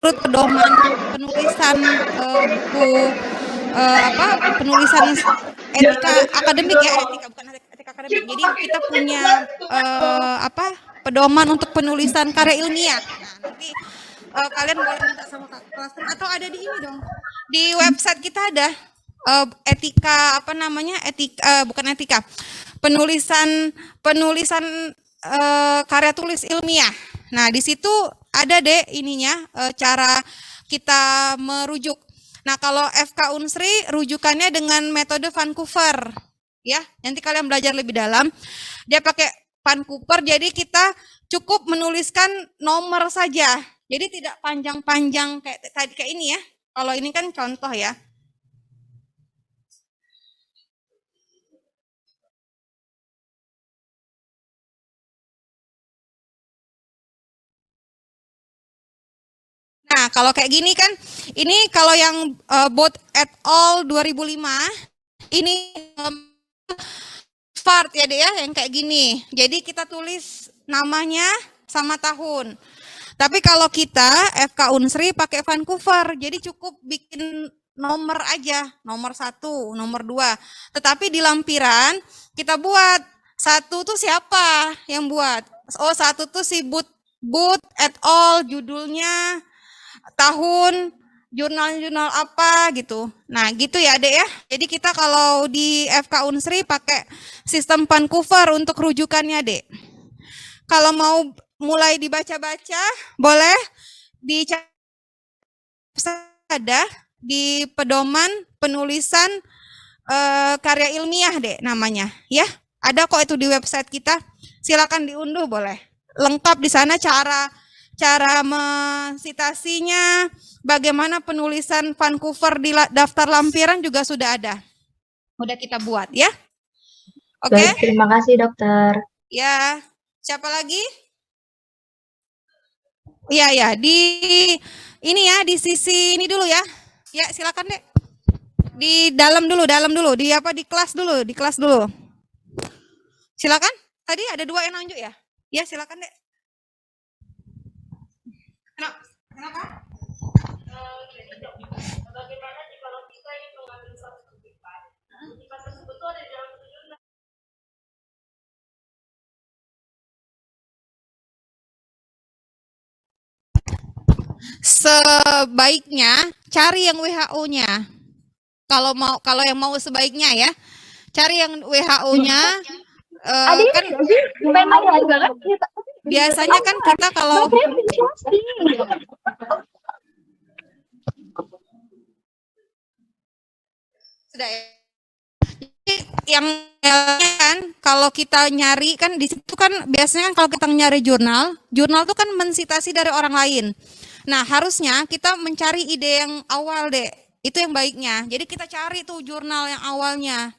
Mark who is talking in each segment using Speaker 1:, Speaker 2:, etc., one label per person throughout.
Speaker 1: menurut pedoman penulisan buku penulisan etika akademik ya, etika bukan etika akademik. Jadi kita punya pedoman untuk penulisan karya ilmiah. Nah, nanti kalian boleh minta sama kelas atau ada di ini dong. Di website kita ada etika bukan etika. Penulisan karya tulis ilmiah. Nah, di situ ada deh ininya cara kita merujuk. Nah, kalau FK Unsri rujukannya dengan metode Vancouver. Ya, nanti kalian belajar lebih dalam. Dia pakai Vancouver, jadi kita cukup menuliskan nomor saja. Jadi tidak panjang-panjang kayak ini ya. Kalau ini kan contoh ya. Nah, kalau kayak gini kan, ini kalau yang Bot et al. 2005, ini Fart ya deh ya, yang kayak gini. Jadi kita tulis namanya sama tahun. Tapi kalau kita FK Unsri pakai Vancouver, jadi cukup bikin nomor aja, nomor 1, nomor 2. Tetapi di lampiran kita buat 1 tuh siapa yang buat? Oh, 1 tuh si Bot et al. Judulnya, tahun, jurnal-jurnal apa gitu. Nah, gitu ya, Dek ya. Jadi kita kalau di FK Unsri pakai sistem Vancouver untuk rujukannya, Dek. Kalau mau mulai dibaca-baca, boleh ada di pedoman penulisan karya ilmiah, Dek, namanya, ya. Ada kok itu di website kita. Silakan diunduh boleh. Lengkap di sana cara mensitasinya, bagaimana penulisan Vancouver di daftar lampiran juga sudah ada. Udah kita buat ya. Oke.
Speaker 2: Baik, terima kasih dokter.
Speaker 1: Ya, siapa lagi? Iya ya, di ini ya, di sisi ini dulu ya. Ya, silakan Dek. Di dalam dulu, di kelas dulu. Silakan. Tadi ada 2 yang nunjuk ya? Ya, silakan Dek. Kenapa? Bagaimana kalau kita yang mengambil suatu kutipan, kutipan tersebut itu ada di dalam jurnal. Sebaiknya cari yang WHO-nya. Kalau yang mau sebaiknya ya, cari yang WHO-nya. Kan biasanya kan kita kalau sudah yang kan kalau kita nyari kan di situ kan biasanya kan kalau kita nyari jurnal tuh kan mensitasi dari orang lain. Nah, harusnya kita mencari ide yang awal, Dek. Itu yang baiknya. Jadi kita cari tuh jurnal yang awalnya.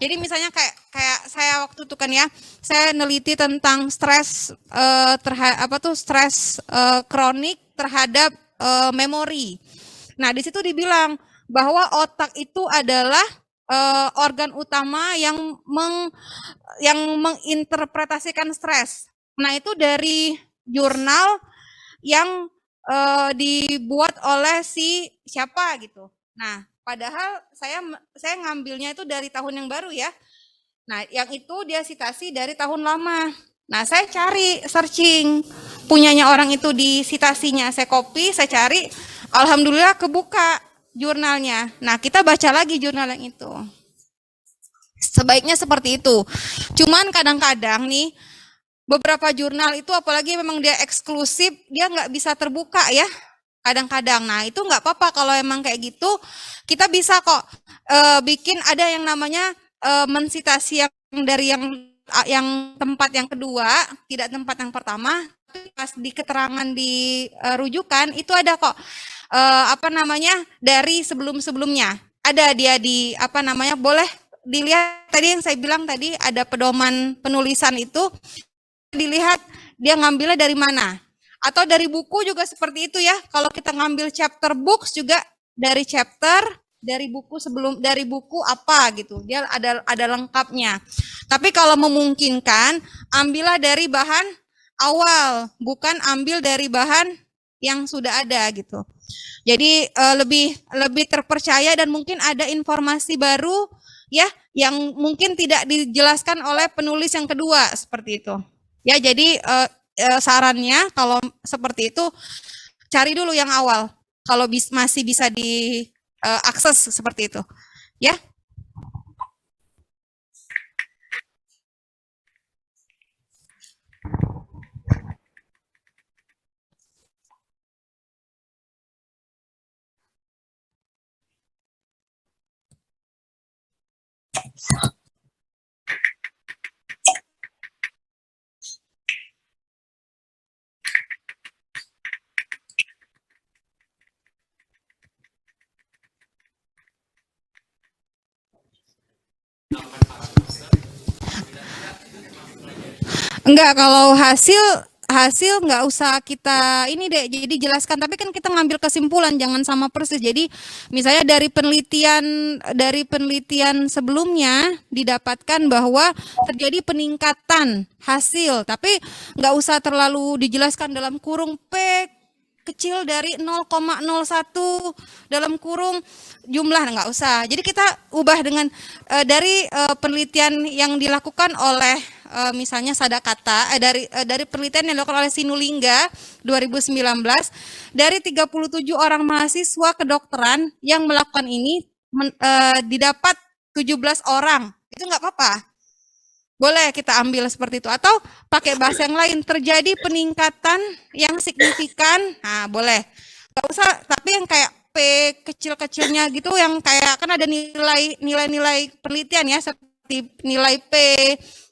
Speaker 1: Jadi misalnya kayak saya waktu itu kan ya, saya neliti tentang stres stres kronik terhadap memori. Nah, di situ dibilang bahwa otak itu adalah organ utama yang menginterpretasikan stres. Nah, itu dari jurnal yang dibuat oleh si siapa gitu. Nah, padahal saya ngambilnya itu dari tahun yang baru ya. Nah, yang itu dia sitasi dari tahun lama. Nah, saya cari searching punyanya orang itu di sitasinya, saya copy, saya cari, alhamdulillah kebuka jurnalnya. Nah, kita baca lagi jurnal yang itu. Sebaiknya seperti itu. Cuman kadang-kadang nih beberapa jurnal itu apalagi memang dia eksklusif, dia nggak bisa terbuka ya. Kadang-kadang. Nah, itu nggak apa-apa kalau emang kayak gitu. Kita bisa kok bikin ada yang namanya mensitasi yang dari yang tempat yang kedua, tidak tempat yang pertama. Pas di keterangan di rujukan itu ada kok dari sebelum-sebelumnya. Ada dia di boleh dilihat tadi yang saya bilang tadi ada pedoman penulisan itu, dilihat dia ngambilnya dari mana. Atau dari buku juga seperti itu ya. Kalau kita ngambil chapter books juga dari chapter, dari buku dari buku apa gitu. Dia ada lengkapnya. Tapi kalau memungkinkan, ambillah dari bahan awal, bukan ambil dari bahan yang sudah ada gitu. Jadi lebih terpercaya dan mungkin ada informasi baru ya yang mungkin tidak dijelaskan oleh penulis yang kedua seperti itu. Ya, jadi sarannya kalau seperti itu cari dulu yang awal kalau masih bisa diakses seperti itu. Ya. Enggak, kalau hasil nggak usah kita ini deh, jadi jelaskan, tapi kan kita ngambil kesimpulan, jangan sama persis. Jadi misalnya dari penelitian sebelumnya didapatkan bahwa terjadi peningkatan hasil, tapi nggak usah terlalu dijelaskan dalam kurung P kecil dari 0,01 dalam kurung jumlah, nggak usah. Jadi kita ubah dengan dari penelitian yang dilakukan oleh misalnya Sadakata dari penelitian yang dilakukan oleh Sinulinga 2019 dari 37 orang mahasiswa kedokteran yang melakukan ini didapat 17 orang. Itu nggak apa-apa. Boleh kita ambil seperti itu atau pakai bahasa yang lain, terjadi peningkatan yang signifikan. Nah, boleh. Nggak usah, tapi yang kayak P kecil-kecilnya gitu, yang kayak kan ada nilai-nilai penelitian ya, seperti nilai P,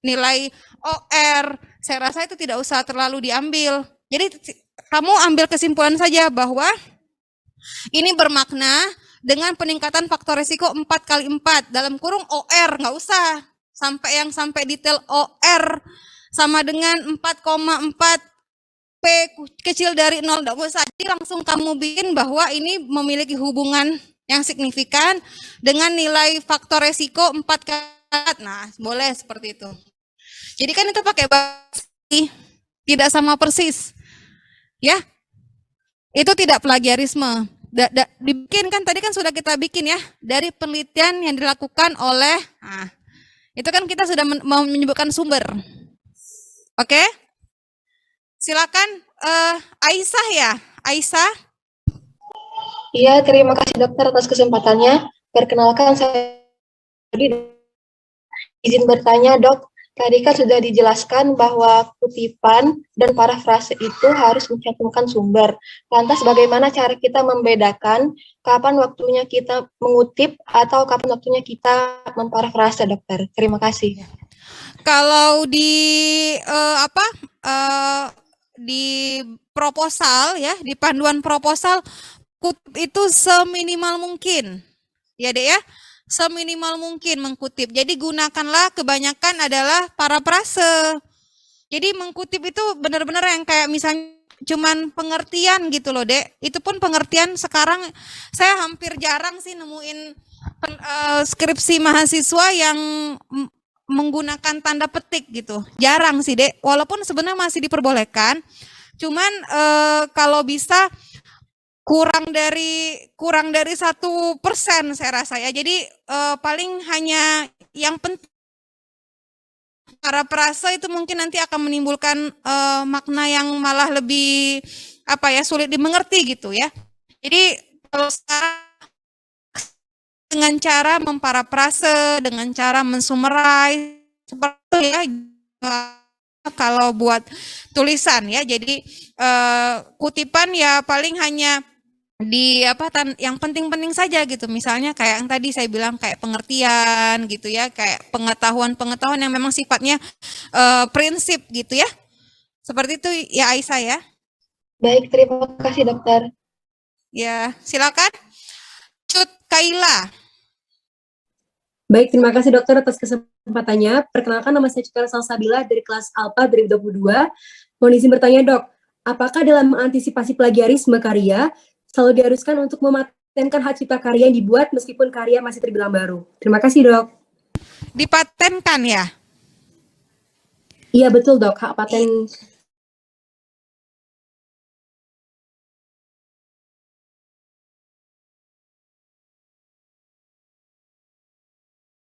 Speaker 1: nilai OR. Saya rasa itu tidak usah terlalu diambil. Jadi kamu ambil kesimpulan saja bahwa ini bermakna dengan peningkatan faktor risiko 4 kali 4 dalam kurung OR, nggak usah sampai detail OR sama dengan 4,4 P kecil dari 0, nggak usah. Jadi langsung kamu bikin bahwa ini memiliki hubungan yang signifikan dengan nilai faktor resiko 4 kali. Nah, boleh seperti itu. Jadi kan itu pakai bahasa tidak sama persis. Ya. Itu tidak plagiarisme. Dibikin kan tadi kan sudah kita bikin ya dari penelitian yang dilakukan oleh itu kan kita sudah menyebutkan sumber. Oke? Silakan Aisyah ya. Aisyah.
Speaker 2: Iya, terima kasih dokter atas kesempatannya. Perkenalkan saya izin bertanya, Dok. Tadi kan sudah dijelaskan bahwa kutipan dan parafrase itu harus mencantumkan sumber. Lantas bagaimana cara kita membedakan kapan waktunya kita mengutip atau kapan waktunya kita memparafrase, dokter? Terima kasih.
Speaker 1: Kalau di di proposal ya, di panduan proposal kutip itu seminimal mungkin. Ya, Dek ya. Seminimal mungkin mengkutip. Jadi gunakanlah kebanyakan adalah parafrase. Jadi mengkutip itu benar-benar yang kayak misalnya cuman pengertian gitu loh, Dek. Itu pun pengertian sekarang saya hampir jarang sih nemuin skripsi mahasiswa yang menggunakan tanda petik gitu. Jarang sih, Dek. Walaupun sebenarnya masih diperbolehkan. Cuman kalau bisa kurang dari 1% saya rasa ya. Jadi paling hanya yang penting parafrase itu mungkin nanti akan menimbulkan makna yang malah lebih sulit dimengerti gitu ya. Jadi kalau sekarang dengan cara memparafrase, dengan cara mensummarize seperti itu ya, kalau buat tulisan ya. Jadi kutipan ya paling hanya di yang penting-penting saja gitu, misalnya kayak yang tadi saya bilang kayak pengertian gitu ya, kayak pengetahuan yang memang sifatnya prinsip gitu ya, seperti itu ya Aisyah ya.
Speaker 2: Baik, terima kasih dokter.
Speaker 1: Ya, silakan Cut Kaila.
Speaker 3: Baik, terima kasih dokter atas kesempatannya. Perkenalkan, nama saya Citra Salsabila dari kelas Alpha 2022. Mohon izin bertanya, Dok, apakah dalam mengantisipasi plagiarisme karya selalu diharuskan untuk mematenkan hak cipta karya yang dibuat meskipun karya masih terbilang baru? Terima kasih, Dok.
Speaker 1: Dipatenkan ya?
Speaker 3: Iya, betul, Dok. Hak paten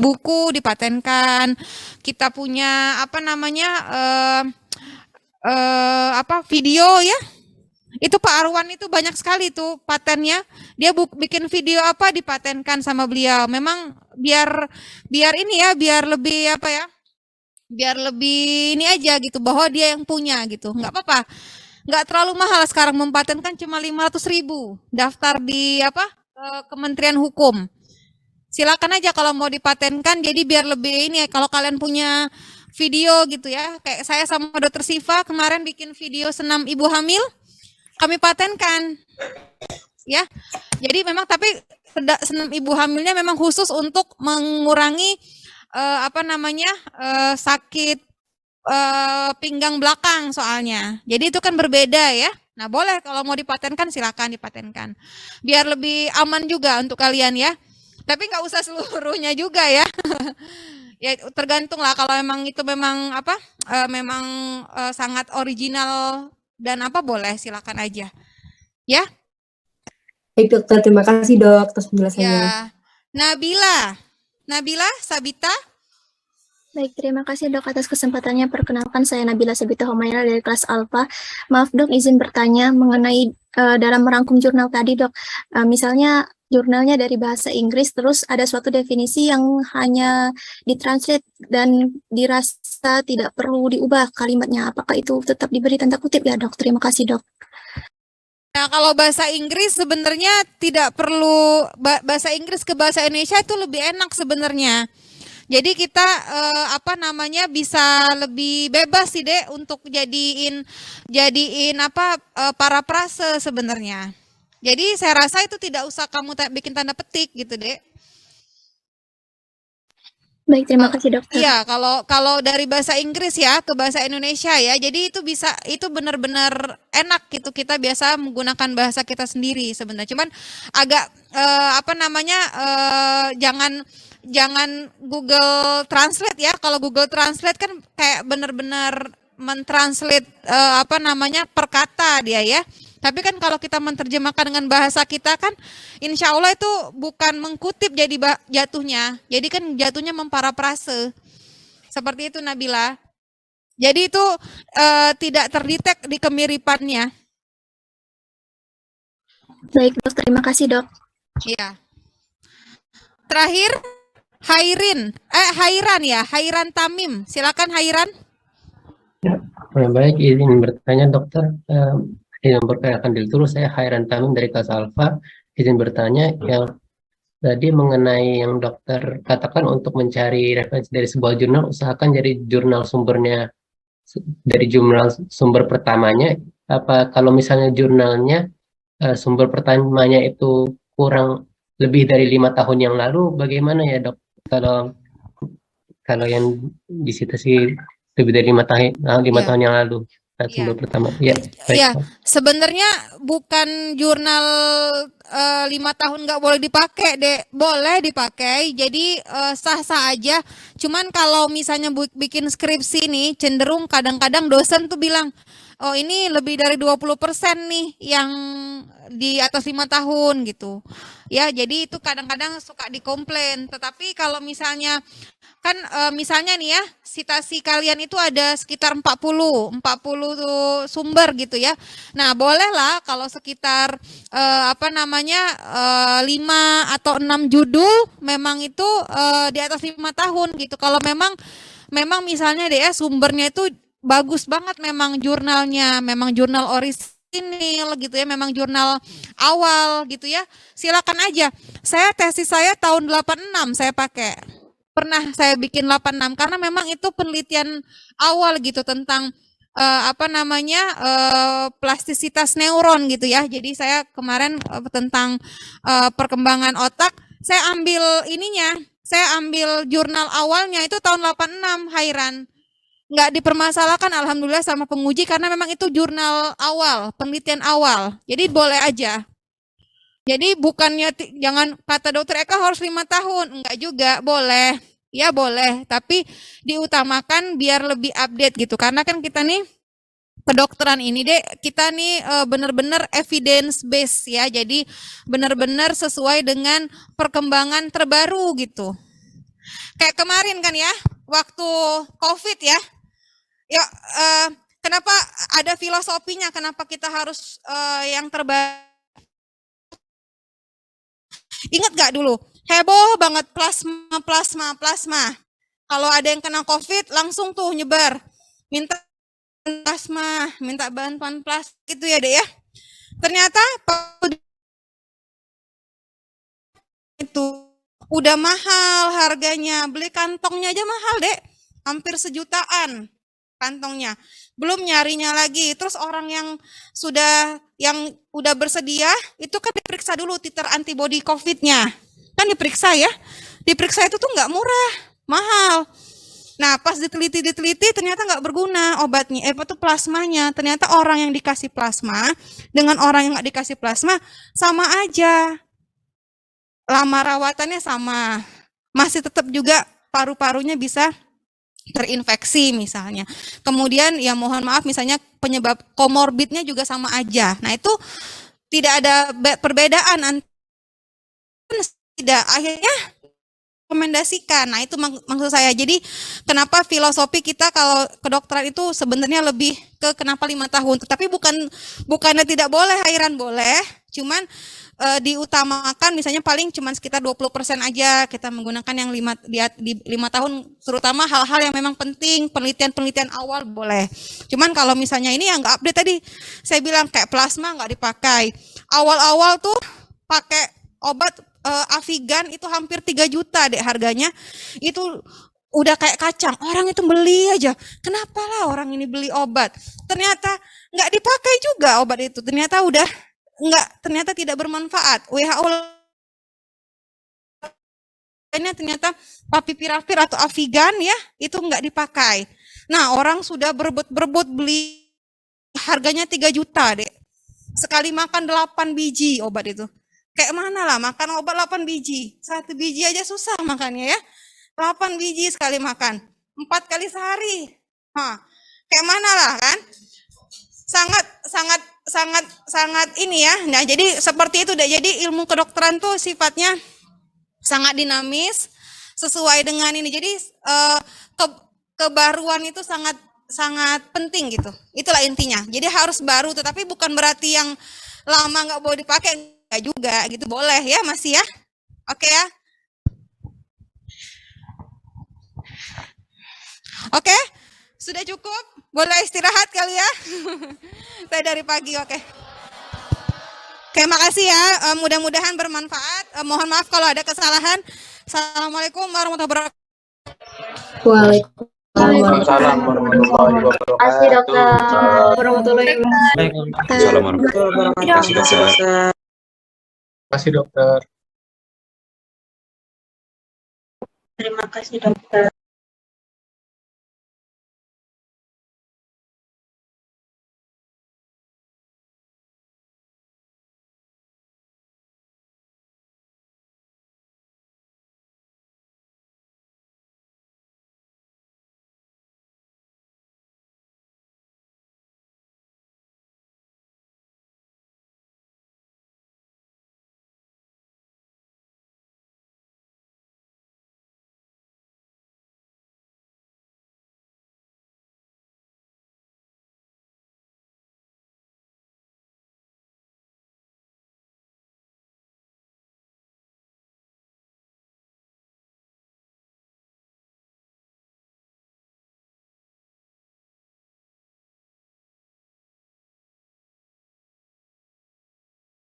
Speaker 1: buku dipatenkan, kita punya apa namanya video ya. Itu Pak Arwan itu banyak sekali tuh patennya. Dia bikin video apa dipatenkan sama beliau. Memang biar ini ya, biar lebih apa ya? Biar lebih ini aja gitu bahwa dia yang punya gitu. Nggak apa-apa. Nggak terlalu mahal sekarang mempatenkan, cuma 500.000. Daftar di Kementerian Hukum. Silakan aja kalau mau dipatenkan, jadi biar lebih ini ya, kalau kalian punya video gitu ya, kayak saya sama Dokter Siva kemarin bikin video senam ibu hamil, kami patenkan ya. Jadi memang tapi senam ibu hamilnya memang khusus untuk mengurangi sakit pinggang belakang soalnya. Jadi itu kan berbeda ya. Nah, boleh kalau mau dipatenkan silakan dipatenkan. Biar lebih aman juga untuk kalian ya. Tapi nggak usah seluruhnya juga ya. Ya tergantung lah kalau memang itu memang sangat original dan boleh silakan aja. Ya.
Speaker 3: Baik dokter, terima kasih dok atas penjelasannya.
Speaker 1: Ya. Nabila Sabita.
Speaker 4: Baik, terima kasih dok atas kesempatannya. Perkenalkan saya Nabila Sabita Homaira dari kelas Alfa. Maaf dok, izin bertanya mengenai dalam merangkum jurnal tadi dok. Misalnya jurnalnya dari bahasa Inggris, terus ada suatu definisi yang hanya ditranslate dan dirasa tidak perlu diubah kalimatnya. Apakah itu tetap diberi tanda kutip ya dok? Terima kasih dok.
Speaker 1: Nah, kalau bahasa Inggris sebenarnya tidak perlu, bahasa Inggris ke bahasa Indonesia itu lebih enak sebenarnya. Jadi kita bisa lebih bebas sih Dek untuk jadiin parafrase sebenarnya. Jadi saya rasa itu tidak usah kamu bikin tanda petik gitu Dek.
Speaker 4: Baik, terima kasih dokter.
Speaker 1: Iya, kalau dari bahasa Inggris ya ke bahasa Indonesia ya. Jadi itu benar-benar enak gitu, kita biasa menggunakan bahasa kita sendiri sebenarnya. Cuman agak jangan Google Translate ya. Kalau Google Translate kan kayak benar-benar mentranslate per kata dia ya. Tapi kan kalau kita menerjemahkan dengan bahasa kita kan insya Allah itu bukan mengkutip jadi jatuhnya. Jadi kan jatuhnya memparafrase. Seperti itu Nabila. Jadi itu tidak terdetek di kemiripannya.
Speaker 4: Baik dok, terima kasih dok.
Speaker 1: Iya. Terakhir Hairan Tamim. Silakan Hairan.
Speaker 5: Ya, baik, izin bertanya dokter. Izin memperkenalkan diri dulu, saya Hairan Tamim dari kelas Alfa. Izin bertanya yang tadi mengenai yang dokter katakan untuk mencari referensi dari sebuah jurnal, usahakan dari jurnal sumbernya, dari jurnal sumber pertamanya. Apa kalau misalnya jurnalnya sumber pertamanya itu kurang lebih dari 5 tahun yang lalu, bagaimana ya dok? Kalau yang disitasi lebih dari 5 tahun yang lalu. Sumber pertama. Ya,
Speaker 1: sebenarnya bukan jurnal 5 tahun nggak boleh dipakai, Dek. Boleh dipakai. Jadi sah-sah aja. Cuman kalau misalnya bikin skripsi nih, cenderung kadang-kadang dosen tuh bilang, oh ini lebih dari 20% nih yang di atas 5 tahun gitu. Ya, jadi itu kadang-kadang suka dikomplain. Tetapi kalau misalnya kan misalnya nih ya, sitasi kalian itu ada sekitar 40 sumber gitu ya. Nah, bolehlah kalau sekitar 5 atau 6 judul memang itu di atas 5 tahun gitu. Kalau memang misalnya deh ya sumbernya itu bagus banget, memang jurnalnya, memang jurnal orisinil gitu ya, memang jurnal awal gitu ya. Silakan aja. Tesis saya tahun 86 saya pakai. Pernah saya bikin 86 karena memang itu penelitian awal gitu tentang plastisitas neuron gitu ya. Jadi saya kemarin tentang perkembangan otak, saya ambil saya ambil jurnal awalnya itu tahun 86 Hairan. Nggak dipermasalahkan alhamdulillah sama penguji karena memang itu jurnal awal, penelitian awal. Jadi boleh aja. Jadi bukannya jangan kata dokter Eka harus 5 tahun, enggak juga, boleh. Ya boleh, tapi diutamakan biar lebih update gitu. Karena kan kita nih kedokteran ini kita nih benar-benar evidence based ya. Jadi benar-benar sesuai dengan perkembangan terbaru gitu. Kayak kemarin kan ya, waktu COVID ya. Ya, kenapa ada filosofinya? Kenapa kita harus yang terbaik? Ingat gak dulu? Heboh banget plasma. Kalau ada yang kena COVID, langsung tuh nyebar. Minta plasma, minta bantuan plasma gitu ya deh ya. Ternyata itu udah mahal harganya. Beli kantongnya aja mahal dek. Hampir 1 jutaan kantongnya. Belum nyarinya lagi. Terus orang yang udah bersedia, itu kan diperiksa dulu titer antibody COVID-nya. Kan diperiksa ya. Diperiksa itu tuh nggak murah, mahal. Nah, pas diteliti ternyata nggak berguna obatnya, itu plasmanya. Ternyata orang yang dikasih plasma dengan orang yang nggak dikasih plasma sama aja. Lama rawatannya sama. Masih tetap juga paru-parunya bisa terinfeksi misalnya. Kemudian ya mohon maaf misalnya penyebab komorbidnya juga sama aja. Nah, itu tidak ada perbedaan. Tidak, akhirnya rekomendasikan. Nah, itu maksud saya. Jadi kenapa filosofi kita kalau kedokteran itu sebenarnya lebih ke kenapa 5 tahun. Tetapi bukannya tidak boleh, Hairan boleh. Cuman diutamakan misalnya paling cuma sekitar 20% aja kita menggunakan yang 5 tahun, terutama hal-hal yang memang penting, penelitian awal boleh. Cuman kalau misalnya ini yang nggak update tadi, saya bilang kayak plasma nggak dipakai. Awal-awal tuh pakai obat Avigan itu hampir 3 juta deh harganya. Itu udah kayak kacang, orang itu beli aja. Kenapa lah orang ini beli obat? Ternyata nggak dipakai juga obat itu. Ternyata tidak bermanfaat. WHO ternyata Favipiravir atau Avigan ya, itu nggak dipakai. Nah, orang sudah berebut beli, harganya 3 juta deh. Sekali makan 8 biji obat itu. Kayak mana lah makan obat 8 biji. 1 biji aja susah makannya ya. 8 biji sekali makan. 4 kali sehari. Kayak mana lah kan? Sangat ini ya. Nah, jadi seperti itu deh. Jadi ilmu kedokteran tuh sifatnya sangat dinamis sesuai dengan ini. Jadi kebaruan itu sangat penting gitu. Itulah intinya. Jadi harus baru, tetapi bukan berarti yang lama nggak boleh dipakai. Enggak juga gitu, boleh ya masih ya. Oke ya. Oke, sudah cukup. Boleh istirahat kali ya. Saya dari pagi, oke. Oke, makasih ya. Mudah-mudahan bermanfaat. Mohon maaf kalau ada kesalahan. Assalamualaikum warahmatullahi wabarakatuh.
Speaker 6: Waalaikumsalam warahmatullahi wabarakatuh.
Speaker 2: Terima kasih dokter.
Speaker 6: Warahmatullahi wabarakatuh.
Speaker 5: Terima kasih dokter.
Speaker 2: Terima kasih dokter.